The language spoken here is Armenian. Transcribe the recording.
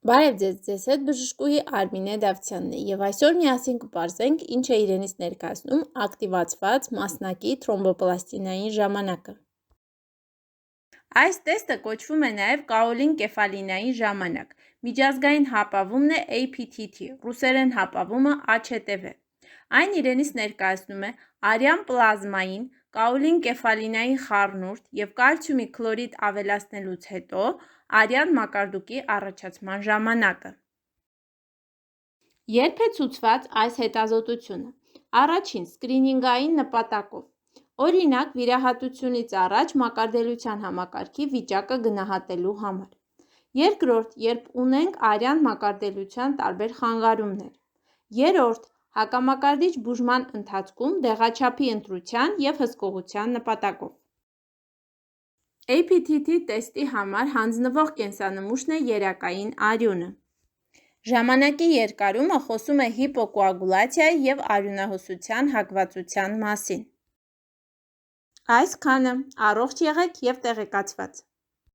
Բարև ձեզ հետ բժշկուհի Արմինե Դավթյանն է և այսօր միասին կպարզենք ինչ է իրենից ներկայացնում ակտիվացված մասնակի թրոմբոպլաստինային ժամանակը։ Այս տեստը կոչվում է նաև կաոլին կեֆալինային ժամանակ, միջազգային հապավումն է APTT, ռուսերեն հապավումը AÇTV։ Այն իրենից ներկայացնում է արյան պլազմային, կաոլին կեֆալինային խառնուրդ և կալցիումի քլորիդ ավելացնելուց հետո արյան մակարդուկի առաջացման ժամանակը։ Երբ է ցուցված այս հետազոտությունը։ Առաջին՝ սկրինինգային նպատակով։ Օրինակ, վիրահատությունից առաջ մակարդելության համակարգի վիճակը գնահատելու համար։ Երկրորդ, երբ ունենք արյան մակարդելության տարբեր խանգարումներ։ Երրորդ, հակամակարդիչ բուժման ընթացքում դեղաչափի ընտրության և հսկողության նպատակով։ APTT տեստի համար հանձնվող կենսանմուշն է երակային արյունը։ Ժամանակի երկարումը խոսում է հիպոկոագուլյացիայի և արյունահոսության հակվածության մասին։ Այսքանը, առողջ եղեք և տեղեկացված։